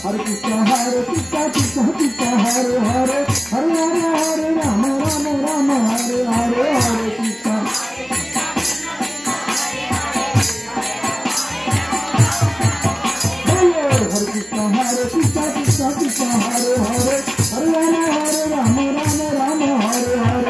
Hare Krishna Krishna Krishna Hare Hare Hare Rama Rama Rama Hare Hare Hare Krishna Hare Krishna Krishna Krishna Hare Hare Hare Rama Rama Rama Hare Hare Hare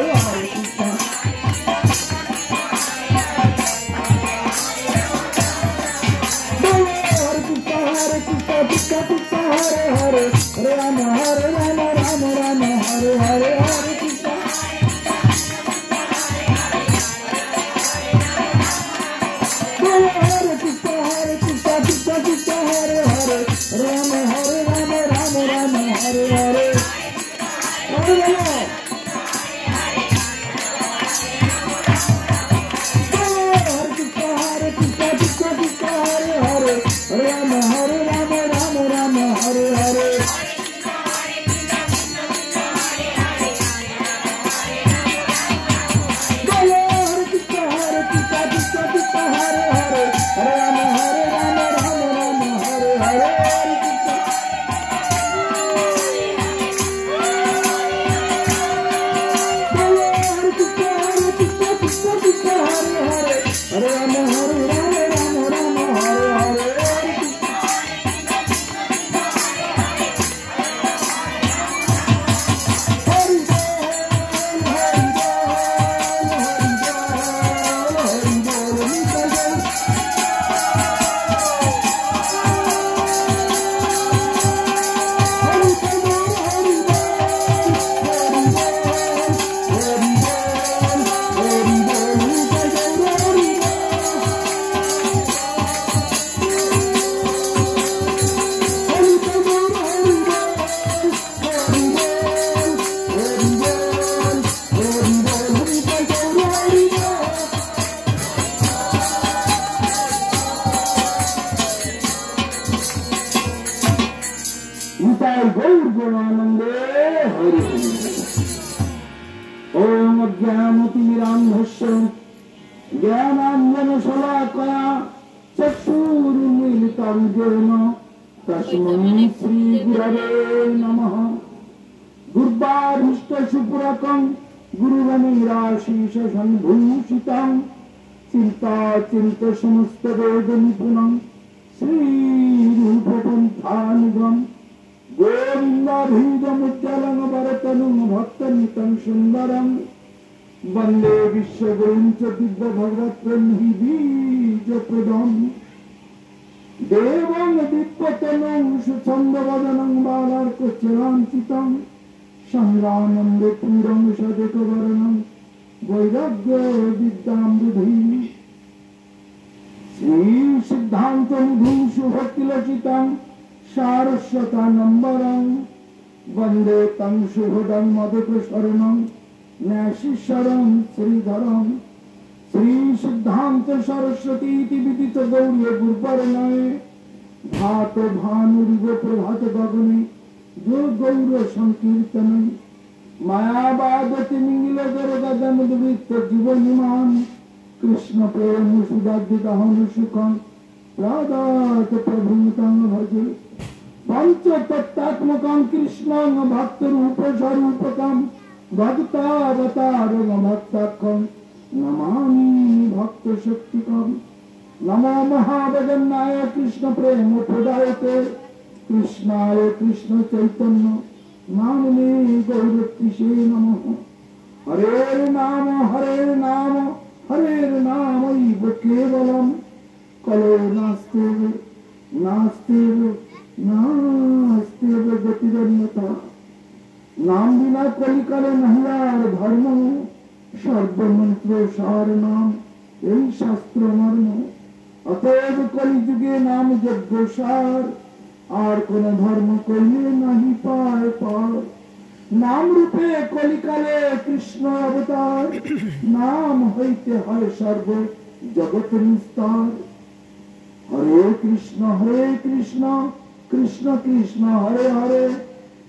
Krishna Krishna Krishna Hare Hare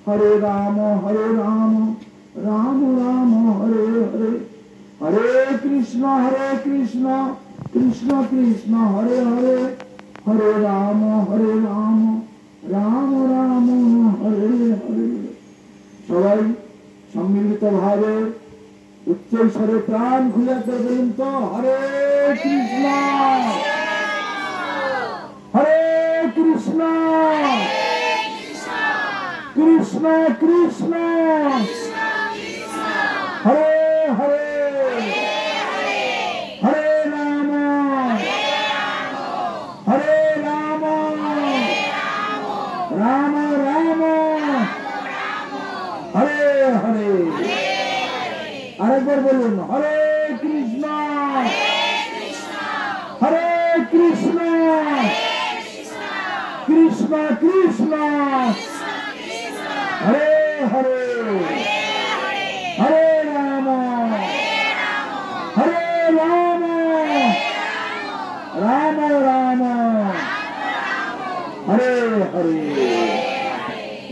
Hare Rama Rama Rama Hare Hare Hare Krishna Hare Krishna Krishna Krishna Hare Hare Rama Rama Rama Hare Hare Hare Rama Rama স্বরে প্রাণ খুলে বলুন তো হরে কৃষ্ণ হরে কৃষ্ণ কৃষ্ণ কৃষ্ণ হরে হরে হরে রাম হরে রাম রাম রাম হরে হরে আরেকবার বলুন হরে কৃষ্ণ হরে কৃষ্ণ কৃষ্ণ কৃষ্ণ হরে হরে হরে রাম হরে রাম রাম রাম হরে হরে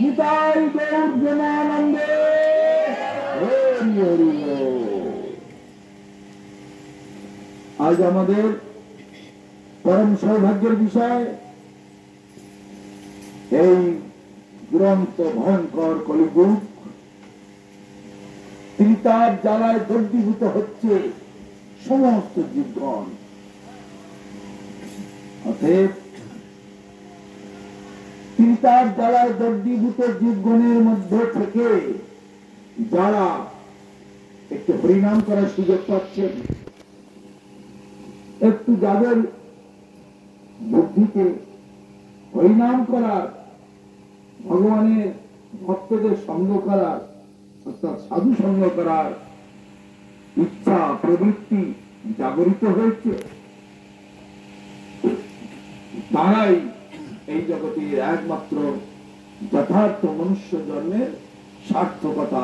নিতাই গৌর জনানন্দে হরি হরি আজ আমাদের পরম সৌভাগ্যের বিষয় এই দুরন্ত ভয়ঙ্কর কলিযুগ ত্রিতাপ জ্বালায় দগ্ধীভূত হচ্ছে সমস্ত জীবগণ। অতএব ত্রিতাপ জ্বালায় দগ্ধীভূত জীবগণের মধ্যে থেকে যারা একটু হরিনাম করার সুযোগ পাচ্ছেন, একটু যাদের বুদ্ধিতে হরিনাম করার, ভগবানের ভক্তদের সঙ্গ করার অর্থাৎ সাধু সঙ্গ করার ইচ্ছা প্রবৃত্তি জাগরিত হয়েছে, তারাই এই জগতের একমাত্র যথার্থ মনুষ্য জন্মের সার্থকতা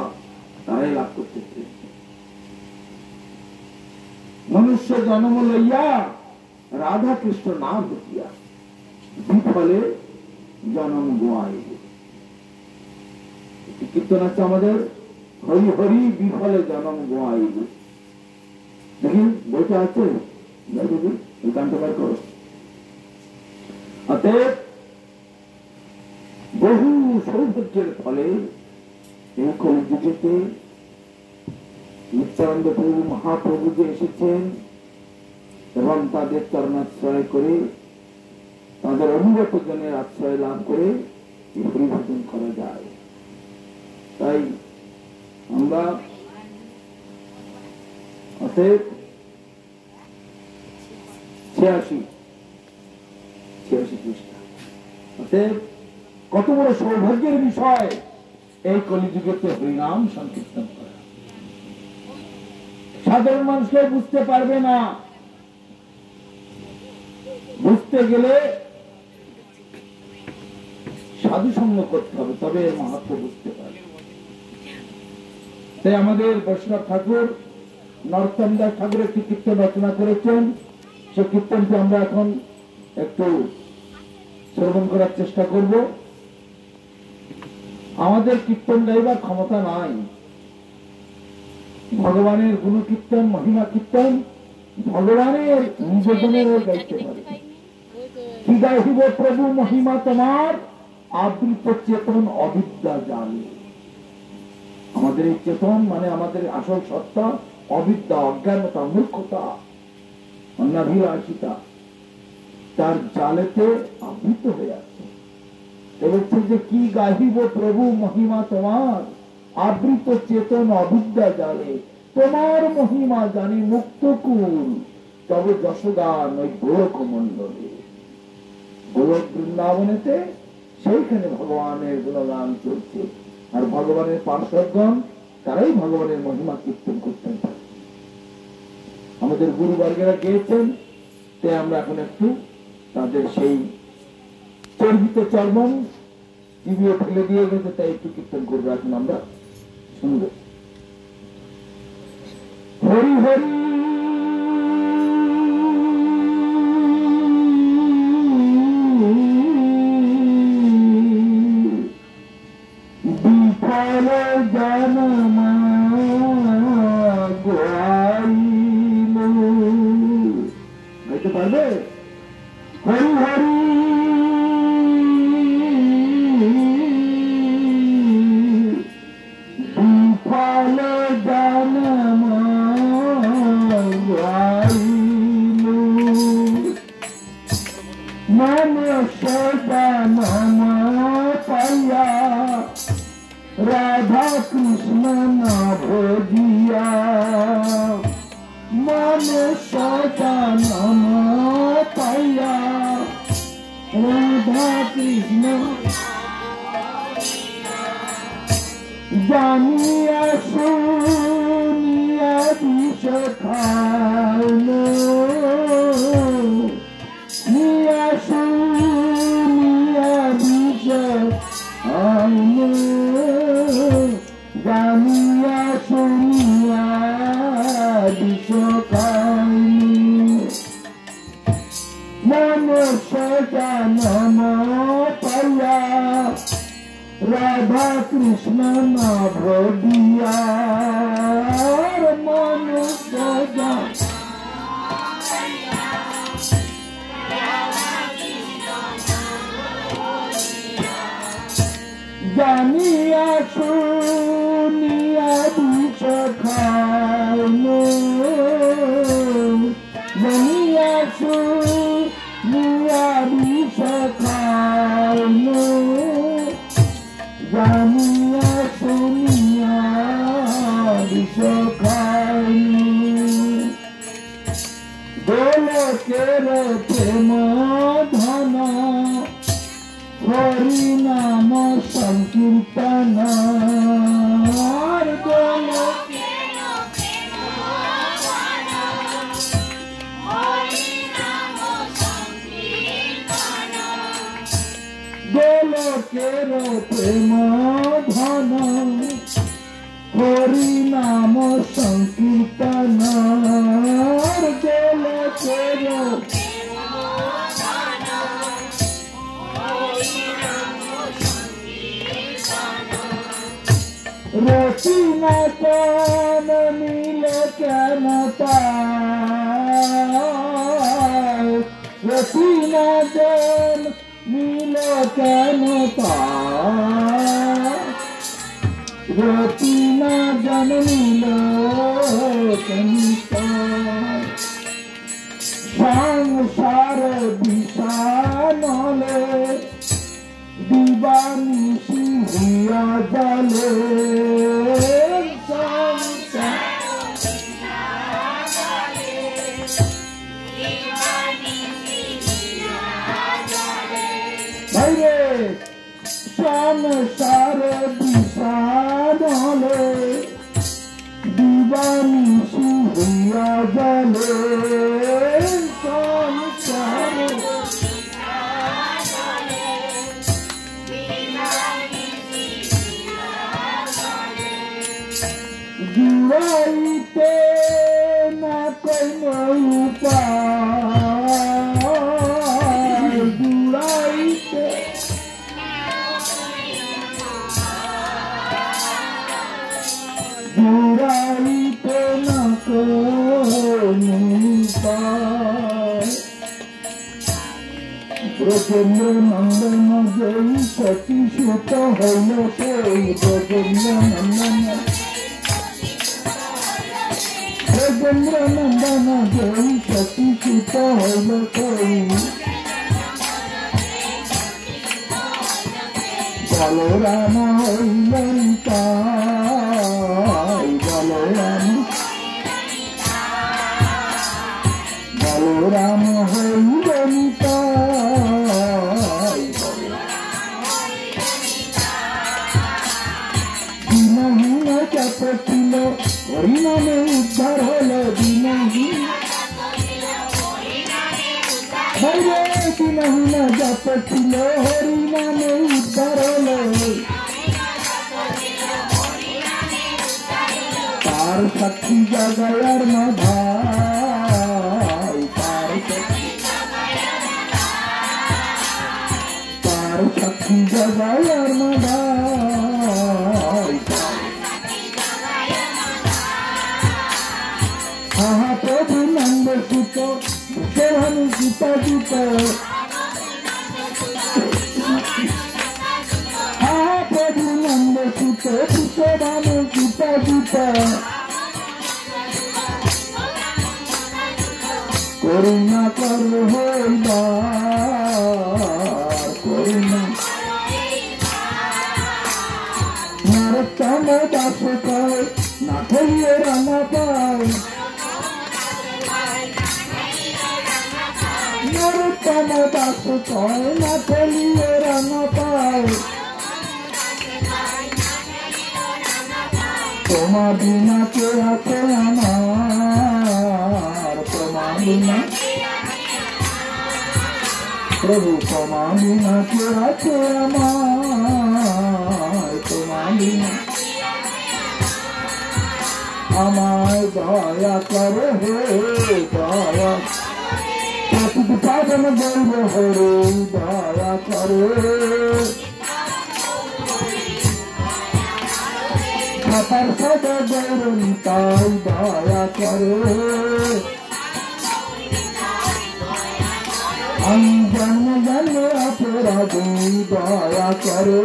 তারাই লাভ করতে পেরেছে। মনুষ্য জন্ম লইয়া রাধা কৃষ্ণ না ঘটিয়া বিফলে জন্ম গোয়াই। কীর্তন আছে আমাদের, হরি হরি বিফলে জন্ম গোয়াই। দেখি বইটা আছে, গানটা বার করো। অতএব বহু সৌভাগ্যের ফলে এই কলিযুগেতে নিত্যানন্দ প্রভু মহাপ্রভু যে এসেছেন এবং তাদের চরণাশ্রয় করে তাদের অনুগত জনের আশ্রয় লাভ করে হরিভজন করা যায়। তাই আমরা অতএব 86 পৃষ্ঠা, অতএব কত বড় সৌভাগ্যের বিষয় এই কলিযুগেতে হরিনাম সংকীর্তন করা। সাধারণ মানুষকে বুঝতে পারবে না, বুঝতে গেলে সাধু সঙ্গ করতে হবে, তবে এর মাহাত্ম বুঝতে পারবে। তাই আমাদের বৈষ্ণব ঠাকুর নরোত্তম দাস ঠাকুর একটি কীর্তন রচনা করেছেন, সে কীর্তনটি আমরা এখন একটু শ্রবণ করার চেষ্টা করব। আমাদের কীর্তন গাইবার ক্ষমতা নাই, ভগবানের গুণ কীর্তন মহিমা কীর্তন ভগবানের নিজজনেরও গাইতে পারে। কি গাইব প্রভু মহিমা তোমার, আবৃত চেতন অবিদ্যা জানে। আমাদের এই চেতন মানে আমাদের আসল সত্তা অবিদ্যা, অজ্ঞানতা, মূর্খতা, অনাভিলাষিতা, তার জালেতে আবৃত হয়ে আছে। বলছে যে কি গাহিব প্রভু মহিমা তোমার, আবৃত চেতন অবিদ্যা জালে, তোমার মহিমা জানি মুক্তকুল, তবে যশোগান ওই গোলক মন্ডলে। গোলক বৃন্দাবনেতে সেইখানে ভগবানের গুণগান চলছে, আর ভগবানের পার্শ্বদগণ তারাই ভগবানের মহিমা কীর্তন করতেন। আমাদের গুরুবর্গেরা গিয়েছেন, তাই আমরা এখন একটু তাদের সেই চর্বিত চর্মন টিভিও ফেলে দিয়ে গেছে, তাই একটু কীর্তন করবো। এখন আমরা শুনবো। হরি হরি বিফল জন্ম গোয়াইল। গাইতে পারবে? হরি হরি বিফল জন্ম নাম পাইয়া রাধা কৃষ্ণ না ভজিয়া মনুষ্য নাম পাইয়া রাধা কৃষ্ণ জানিয়া শুনিয়া বিষ খাইলো নিয়া শুনিয়া বিষ খাইলো জানিয়া শুনিয়া বিষ খাইলো মনুষ্য জন্ম পাইয়া রাধা কৃষ্ণ না ভজিয়া মনুষ্য জানিয়া শুনিয়া বিষ খাইলো জানিয়া শুনিয়া বিষ খাইলো জানিয়া শুনিয়া বিষ খাইলো গোলকের প্রেম ধন হরি নাম সংকীর্তন গোলকের প্রেম ধন হরি নাম সংকীর্তন গোলকের রচনা কেন মিল কেন পায় রচনা কেন মিল কেন পায় রচনা জন মিল কেন পায় সংসার বিষানলে দিবানিশি হইয়া জলে ভাইরে সংসার বিষানলে দিবানিশি হইয়া জলে সংসার জুড়াইতে না কোনো উপায় জুড়াইতে জুড়াইতে না কোনো উপায় ব্রজেন্দ্র নন্দন জয়ী সতী সুত হইল সেই ব্রজেন্দ্র নন্দন ব্রজেন্দ্র নন্দন জয়ী সতী সুত হইল সেই বলরাম হইলেন তাই বলরাম হইলেন তাই দিনহীন চাপ ছিল হরিনামে উদ্ধার হলো দিনহীন দিনহীন চাপ ছিল হরিনামে উদ্ধার হলো তার সাক্ষী জাগায়ার মাধাই তার সাক্ষী জাগায়ার মাধাই আহা প্রভু নন্দ সুত ভানু গীতা গীত আহা প্রভু নন্দ সুত ভানু গীতা গীত করুণা কর হইবার বিনা নরোত্তম দাস কয় না ঠেলিয়ে রাঙা পায় নরোত্তম দাস কয় না ঠেলিয়ে রাঙা পায় তোমা বিনা কে আছে আমার তোমা বিনা প্রভু তোমা বিনা কে আছে আমার তোমা বিনা আমায় দয়া করে হে দয়া প্রতি পাবন বলব হরে দয়া করে খাতার সদা গৌরনিতাই দয়া করে আমি জন্ম জন্ম অপরাধী দয়া করে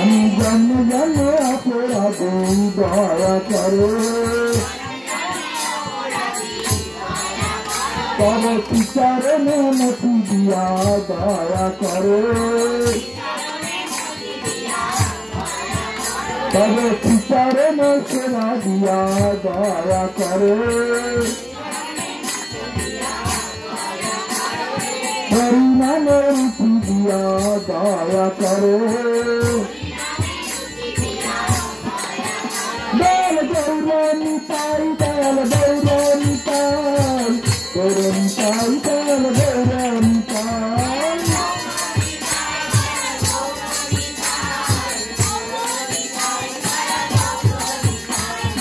আমি জন্ম জন্ম অপরাধী দয়া করে তব বিচারণে মতি দিয়া দয়া করে তব বিচারণে সেবা দিয়া দয়া করে হরিনামের রুচি দিয়া দয়া করে দয়াল গৌরনি পাই দয়াল গৌরনি পাই গৌরনি পাই দয়াল গৌরনি পাই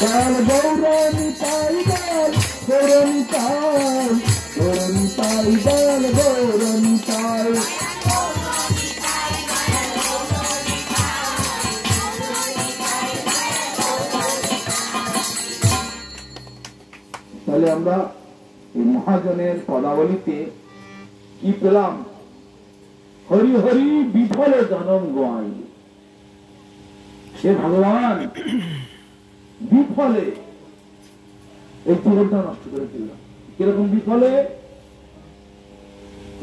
দয়াল গৌরনি পাই দয়াল গৌরনি পাই গৌরনি পাই দয়াল গৌরনি পাই তাহলে আমরা এই মহাজনের পদাবলিতে কি পেলাম? হরি হরি বিফলে জনম গোয়াই, সে ভগবান বিফলে এই জীবনটা নষ্ট করে দিলাম। কিরকম বিফলে?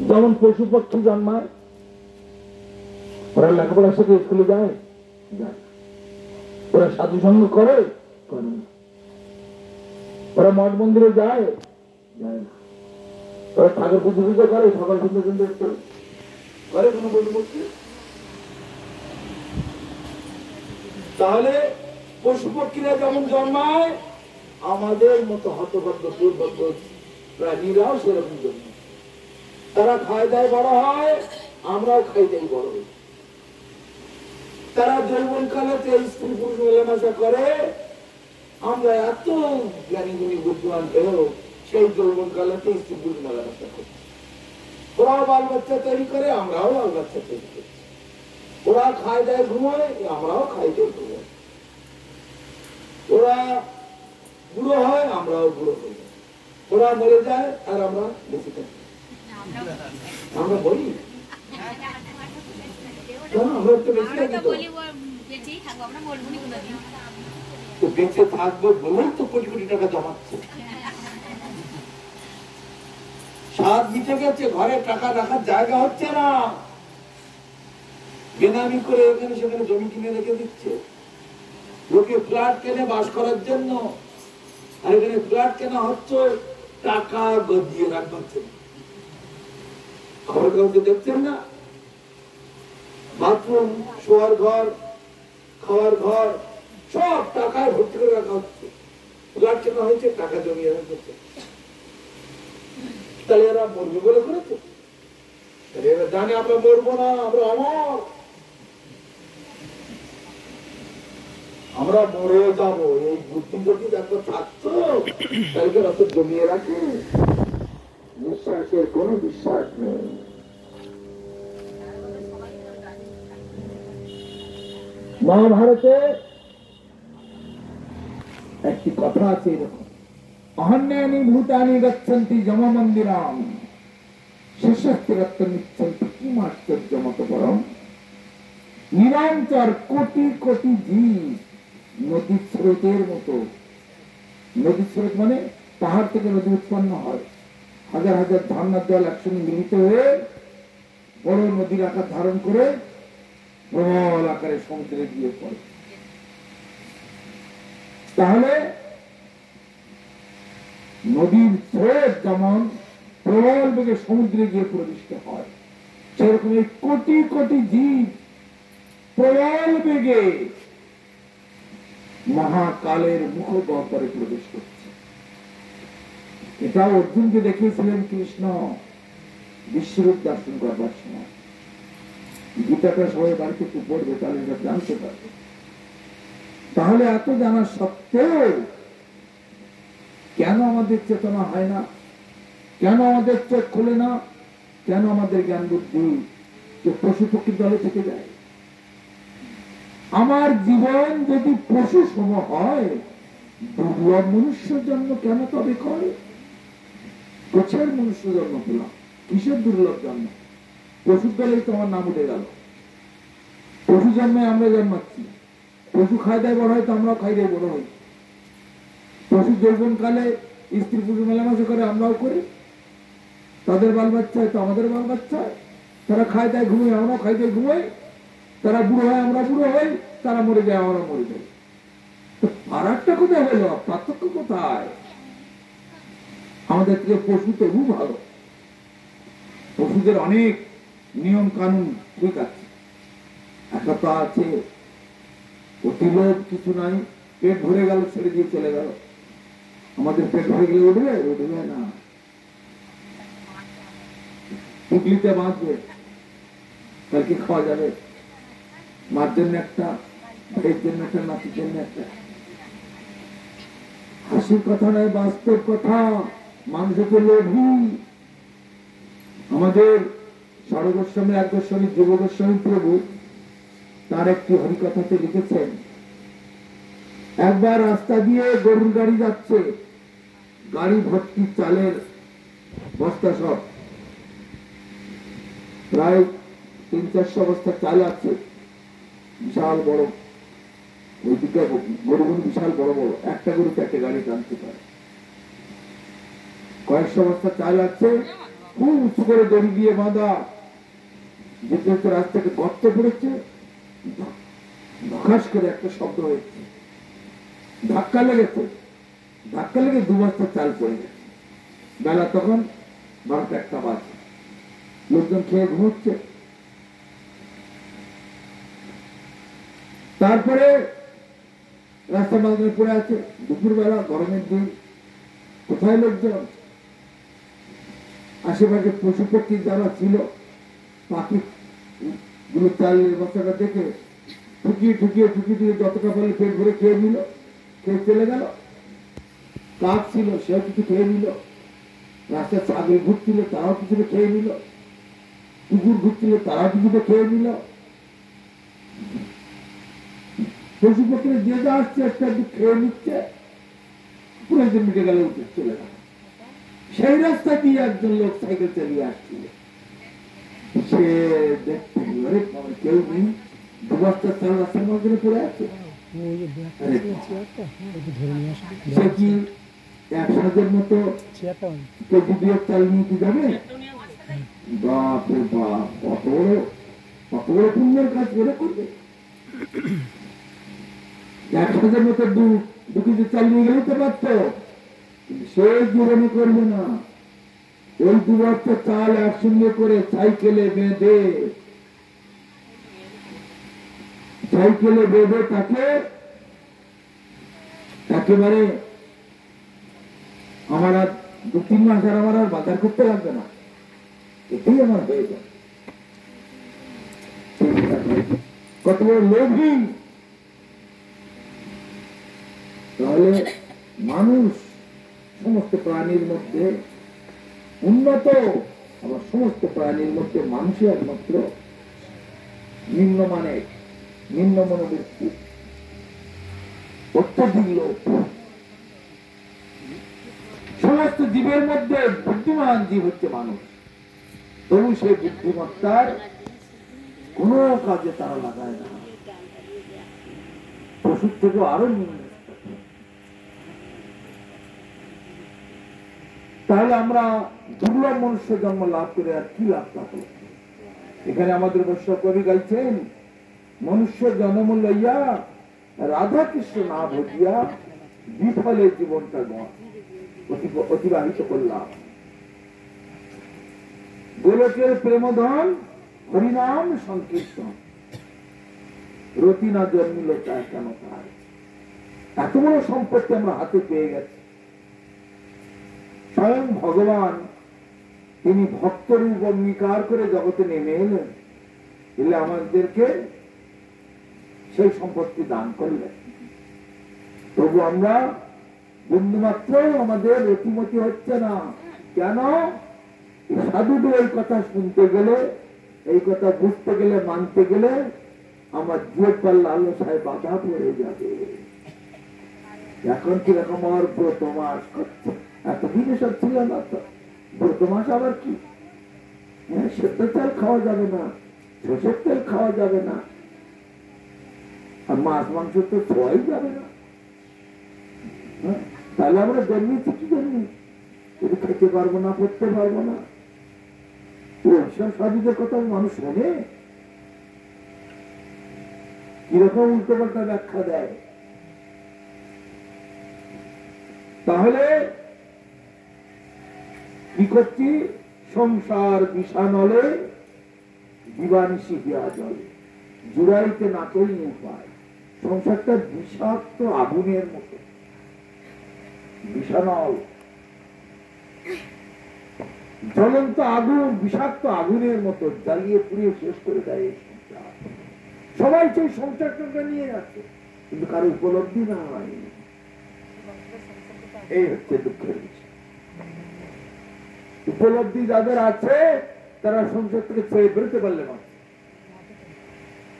যেমন পশু পক্ষী জন্মায়, ওরা লেখাপড়া শিখে স্কুলে যায়, ওরা সাধু সঙ্গ করে, করে না। ওরা মঠ মন্দিরে যায়, যায় না। ওরা ঠাকুর পুজো পুজো করে, সকাল সন্ধ্যা সন্ধ্যা করে কোনো পশু পক্ষী। তাহলে পশু পক্ষীরা যেমন জন্মায়, আমাদের মতো হতভাগ্য দুর্ভাগ্য প্রাণীরাও সেরকম জন্মায়। তারা খায় দায় বড় হয়, আমরাও খাই দাই বড় হই। তারা যৌবন কালেতে স্ত্রী পুরুষ মেলামেশা করে, আমরা এত জ্ঞানী গুণী বুদ্ধিমান পেলেও সেই যৌবন কালেতে স্ত্রী পুরুষ মেলামেশা করি। ওরাও বাল বাচ্চা তৈরি করে, আমরাও বাল বাচ্চা তৈরি করি। ওরা খায় দায় ঘুমোয়, আমরাও খাই দায় ঘুমোই। ওরা বুড়ো হয়, আমরাও বুড়ো হই। ওরা মরে যায় আর আমরা বেঁচে থাকি। আমরা বলি বেঁচে থাকবো বলেই তো কোটি কোটি টাকা জমাচ্ছে। স্বাদ মিটে গেছে, ঘরে টাকা রাখার জায়গা হচ্ছে না, বেনামি করে এখানে সেখানে জমি কিনে রেখে দিচ্ছে। লোকে ফ্ল্যাট কেনে বাস করার জন্য, আর এখানে ফ্ল্যাট কেনা হচ্ছে টাকা গদিয়ে রাখবার জন্য। খবর কাগজে দেখছেন না? বাথরুম, শোয়ার ঘর, খাওয়ার ঘর সব টাকায় ভর্তি করে রাখা হচ্ছে। ফ্ল্যাট কেনা হয়েছে, টাকা জমিয়ে রাখছে। তাহলে এরা মরবে বলে করেছে? এরা জানে আমরা মরবো না, আমরা অমর, আমরা মরে যাবো। এই বুদ্ধি যদি একবার থাকতো তাহলে অত জমিয়ে রাখে। বিশ্বাসের কোন বিশ্বাস নেই। মহাভারতে একটি কথা আছে এরকম, অহন্যানি ভূতানি গচ্ছন্তি যম মন্দিরাম শেষস্তিরত্তমিচ্ছন্তি কিমাশ্চর্যমত পরম। নিরন্তর কোটি কোটি জীব নদীর স্রোতের মতো, নদীর স্রোত মানে পাহাড় থেকে নদী উৎপন্ন হয়, হাজার হাজার ঝর্ণার জল একসঙ্গে মিলিত হয়ে বড় নদীর আকার ধারণ করে প্রবল আকারে সমুদ্রে গিয়ে পড়ে। তাহলে নদীর স্রোত যেমন প্রবল বেগে সমুদ্রে গিয়ে প্রবিষ্ট হয়, সেরকম এই কোটি কোটি জীব প্রবল বেগে মহাকালের মুখগহ্বরে প্রবেশ করছে। এটা অর্জুনকে দেখিয়েছিলেন কৃষ্ণ বিশ্বরূপ দর্শন করবার সময়। গীতাটা সবাই বাড়িতে একটু পড়বে, তাহলে এটা জানতে পারবে। তাহলে এত জানার সত্ত্বেও কেন আমাদের চেতনা হয় না? কেন আমাদের চোখ খোলে না? কেন আমাদের জ্ঞান বুদ্ধি পশু পক্ষীর দলে থেকে যায়? আমার জীবন যদি পশু সম হয়, দুর্লভ মনুষ্য জন্ম কেন তবে করে? কোচের মনুষ্য জন্ম পেলাম, কিসের দুর্লভ জন্ম? পশুর দলেই তোমার নাম উঠে গেল। পশু জন্মে আমরা জন্মাচ্ছি, পশু খাই দেয় বড় হয়, তো আমরাও খাই দেয় বড় হই। পশু যৌবন কালে স্ত্রী পুরুষ মেলামেশা করে, আমরাও করি। তাদের বাল বাচ্চা হয় তো আমাদের বাল বাচ্চা হয়। তারা খায় দেয় ঘুমাই, আমরাও খাই দেয় ঘুমাই। তারা বুড়ো হয়, আমরা বুড়ো হই। তারা মরে যায়, আমরা মরে যাই। তো ফারাকটা কোথায় হলো? পার্থক্য কোথায়? আমাদের থেকে পশু তবু ভালো। পশুদের অনেক নিয়ম কানুন ঠিক আছে, একতা আছে, অতিলোভ কিছু নাই। পেট ভরে গেল, ছেড়ে দিয়ে চলে গেল। আমাদের পেট ভরে গেলে উঠবে? উঠবে না। পুটলিতে বাঁচবে, কালকে খাওয়া যাবে। মার জন্য একটা, ভাইয়ের জন্য একটা, নাতির জন্য একটা। হাসির কথা নয়, বাস্তব কথা। মানুষকে লোভী। আমাদের ষড়গোস্বামী এক গোস্বামী যুব গোস্বামী প্রভু তার একটি হরিকথাতে লিখেছেন, একবার রাস্তা দিয়ে গরুর গাড়ি যাচ্ছে, গাড়ি ভর্তি চালের বস্তা, সব প্রায় 300-400 বস্তা চাল আছে, বিশাল বড়। ওইদিকে গরুগুলো বিশাল বড় বড়, একটা গরুতে একটা গাড়ি টানতে পারে। কয়েকশো বস্তা চাল আছে, খুব উঁচু করে দড়ি দিয়ে বাঁধা। যেতে যেতে রাস্তাকে গর্ত পড়েছে, ধকাস করে একটা শব্দ হয়েছে, ধাক্কা লেগেছে। ধাক্কা লেগে 2 বস্তা চাল পড়ে গেছে। বেলা তখন 12টা-1টা বাজে। লোকজন খেয়ে ঘুমোচ্ছে। তারপরে রাস্তা মাঝখানে পড়ে আছে, দুপুরবেলা, গরমের দিন, কোথায় লোকজন? আশেপাশে পশু পক্ষী যারা ছিল, পাখি গুলো চালের বস্তাটা দেখে ঠুকিয়ে ঠুকিয়ে ঠুকিয়ে দিয়ে যতটা বলে পেট ভরে খেয়ে নিল, খেয়ে চলে গেল। কাক ছিল, সেও কিছু খেয়ে নিল। রাস্তায় ছাগল ঘুরছিল, তারাও কিছুটা খেয়ে নিল। কুকুর ঘুরছিল, তারাও কিছুটা খেয়ে নিল। পশু পক্ষীরা যে যা আসছে একটা একটু খেয়ে নিচ্ছে, প্রয়োজন মিটে গেলে উঠে চলে গেল। সেই রাস্তা দিয়ে একজন লোক সাইকেল চালিয়ে আসছিল। সে দেখতে কেউ নেই, 2 বস্তা চাল রাস্তার মাঝখানে পড়ে আছে। সে কি 1 সাজের মতো কেজি 2 চাল নিয়ে কি যাবে? বাপ রে বাপ, কত বড় পুণ্যের কাজ করে করবে। 1 সাজের মতো 2 কেজি চাল নিয়ে গেলেই তো পারত, সে জীবনে করবে না। ওই 2 বস্তা চাল একসঙ্গে করে সাইকেলে বেঁধে তাকে একেবারে আমার আর 2-3 মাস আর আমার আর বাজার করতে লাগবে না, এটাই আমার হয়ে যায়। কত বড় লোভী! তাহলে মানুষ সমস্ত প্রাণীর মধ্যে উন্নত, আবার সমস্ত প্রাণীর মধ্যে মানুষই একমাত্র নিম্নমানের, নিম্ন মনোবৃত্তি, অত্যধিক লোভ। সমস্ত জীবের মধ্যে বুদ্ধিমান জীব হচ্ছে মানুষ। তবু সেই বুদ্ধিমত্তার কোন কাজে তারা লাগায় না, পশুর থেকেও আরো নিম্ন। তাহলে আমরা দুর্লভ মনুষ্য জন্ম লাভ করে আর কি লাভ পাবো? এখানে আমাদের বৈশ্য কবি গাইছেন, মনুষ্য জন্ম লইয়া রাধা কৃষ্ণ না ভজিয়া বিফলে জীবনটা অতিবাহিত করলাম। গোলকের প্রেমধন হরিনাম সংকীর্তন, রতি না জন্মিল তা কেন তার? এত বড় সম্পত্তি আমরা হাতে পেয়ে গেছি। স্বয়ং ভগবান তিনি ভক্ত রূপ অঙ্গীকার করে জগতে নেমে এলেন, এলে আমাদেরকে সেই সম্পত্তি দান করলেন। তবু আমরা বিন্দুমাত্র আমাদের রতিমতি হচ্ছে না। কেন? সাধুদের এই কথা শুনতে গেলে, এই কথা বুঝতে গেলে, মানতে গেলে আমার জীবন লালসায় বাধা পড়ে যাবে। এখন কিরকম আর ব্রত মাস করছে, এতদিন এসব ছিল না তো। ব্রত মাস আবার কি? সেদ্ধ চাল খাওয়া যাবে না, সর্ষের তেল খাওয়া যাবে না, আর মাছ মাংস তো ছোঁয়াই যাবে না। তাহলে আমরা জন্মেছি কি জন্য? যদি খেতে পারবো না, পড়তে পারবো না, ওইসব সাধুদের কথা মানুষ শোনে? কিরকম উল্টো পাল্টা ব্যাখ্যা দেয়। তাহলে কি করছি? সংসার বিষানলে দিবানিশি হিয়া জলে, জুড়াইতে না করি উপায়। সংসারটা বিষাক্ত আগুনের মতো, বিষানল, জ্বলন্ত আগুন, বিষাক্ত আগুনের মতো জ্বালিয়ে পুড়িয়ে শেষ করে দেয় এই সংসার। সবাই সেই সংসারটা নিয়ে যাচ্ছে, কিন্তু কারো উপলব্ধি না হয়। এই হচ্ছে দুঃখের বিষয়। উপলব্ধি যাদের আছে তারা সংসার থেকে ছেড়ে বেরোতে পারলে না।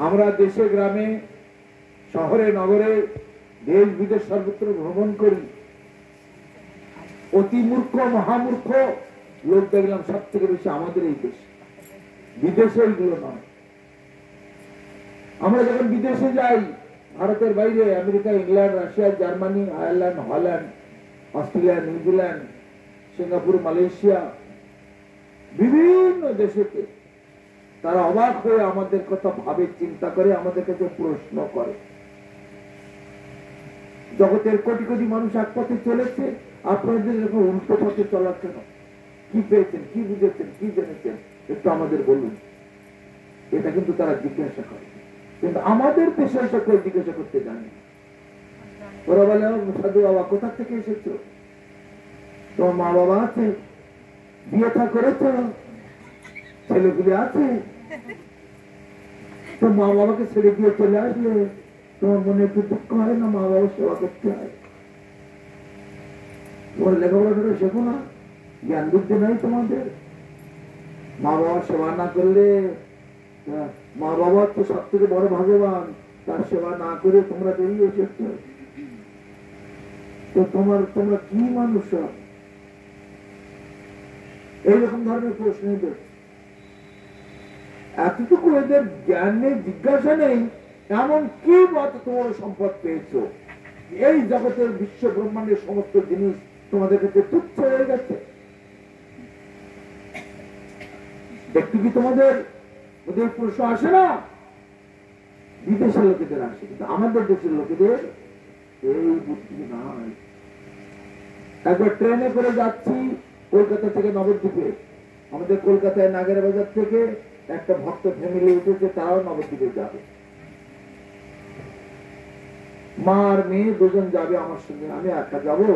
আমরা দেশে গ্রামে শহরে নগরে দেশ বিদেশ সর্বত্র ভ্রমণ করি, অতি মূর্খ মহামূর্খ লোক দেখলাম সব থেকে বেশি আমাদের এই দেশ, বিদেশে এইগুলো নয়। আমরা যখন বিদেশে যাই, ভারতের বাইরে America, England, Russia, Germany, Ireland, Holland, Australia, New Zealand, Singapore, Malaysia, বিভিন্ন দেশেতে তারা অবাক হয়ে আমাদের কথা ভাবে, চিন্তা করে, আমাদের কাছে প্রশ্ন করে। জগতের কোটি কোটি মানুষ এক পথে চলেছে, আপনাদের এরকম উল্টো পথে চলা কেন? কি পেয়েছেন, কি বুঝেছেন, কি জেনেছেন, একটু আমাদের বলুন। এটা কিন্তু তারা জিজ্ঞাসা করে, কিন্তু আমাদের দেশে এসে কেউ জিজ্ঞাসা করতে জানে। ওরা বলে, সাধু বাবা কোথা থেকে এসেছো? তোমার মা বাবা আছে? বিয়ে থা করেছো? ছেলেগুলি আছে? তো মা বাবাকে ছেড়ে দিয়ে চলে আসলে তোমার মনে একটু দুঃখ হয় না? মা বাবার সেবা করতে হয়। তোমার লেখাপড়া করে শেখো না? জ্ঞান বুদ্ধি নাই তোমাদের? মা বাবার সেবা না করলে, মা বাবা তো সব থেকে বড় ভগবান, তার সেবা না করে তোমরা বেরিয়ে এসেছ, তো তোমরা কি মানুষ? এইরকম ধরনের প্রশ্ন এদের। এতটুকু এদের জ্ঞানের জিজ্ঞাসা নেই, এমন কি মত তোমার সম্পদ পেয়েছো? এই জগতের বিশ্ব ব্রহ্মাণ্ডের সমস্ত জিনিস তোমাদের কাছে তুচ্ছ হয়ে গেছে। একটু কি তোমাদের ওদের প্রশ্ন আসে না? বিদেশের লোকেদের আসে, কিন্তু আমাদের দেশের লোকেদের এই বুদ্ধি নাই। একবার ট্রেনে করে যাচ্ছি কলকাতা থেকে নবদ্বীপে, আমাদের কলকাতায় নাগের বাজার থেকে একটা ভক্ত ফ্যামিলি উঠেছে, তারাও নবদ্বীপে যাবে। মা আর মেয়ে দুজন যাবে আমার সঙ্গে, আমি একা যাবো?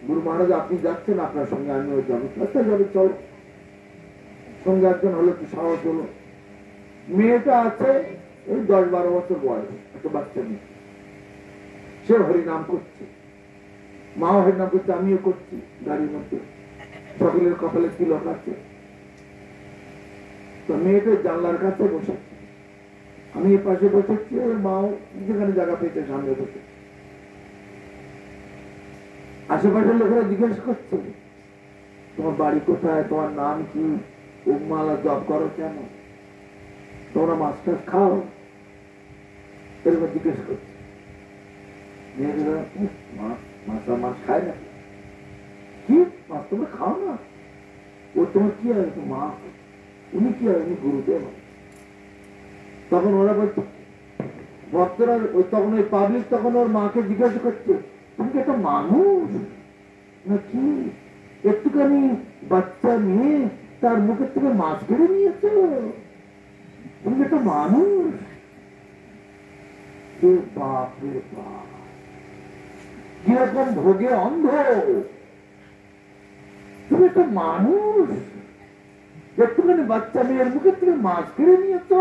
গুরু মহারাজ আপনি যাচ্ছেন, আপনার সঙ্গে আমিও যাবো। আচ্ছা যাবে, চল। সঙ্গে একজন হলো, কি সাহস হলো। মেয়েটা আছে এই 10-12 বছর বয়স, একটা বাচ্চা মেয়ে, সে হরিনাম করছে, মাও হরিনাম করছে, আমিও করছি। গাড়ির মধ্যে সকলের কপালে তিলক আছে। তো মেয়েটা জানলার কাছে বসেছে, আমি এর পাশে বসেছি, ওর মাও যেখানে জায়গা পেয়েছে সামনে বসে। আশেপাশের লোকেরা জিজ্ঞেস করছে, তোমার বাড়ি কোথায়, তোমার নাম কি, মালা জপ করো কেন, তোমরা মাছ টাছ খাও, এরকম জিজ্ঞেস করছে। মেয়েরা মাছ খায় না কি? মাছ তোমরা খাও না, ও তোমার কি হয় মা, উনি কি হয় উনি গুরুদেব। তখন ওরা বলছে, ভক্তরা ওই তখন ওই পাবলিক তখন ওর মাকে জিজ্ঞাসা করছে, তুমি কি একটা মানুষ নাকি একটুখানি বাচ্চা নিয়ে তার মুখের থেকে মাছ কেড়ে নিয়েছ, তুমি একটা মানুষ? বাপ রে বাপ, কিরকম ভোগে অন্ধ, তুমি একটা মানুষ একটুখানি বাচ্চা মেয়ের মুখের থেকে মাছ কেড়ে নিয়েছ?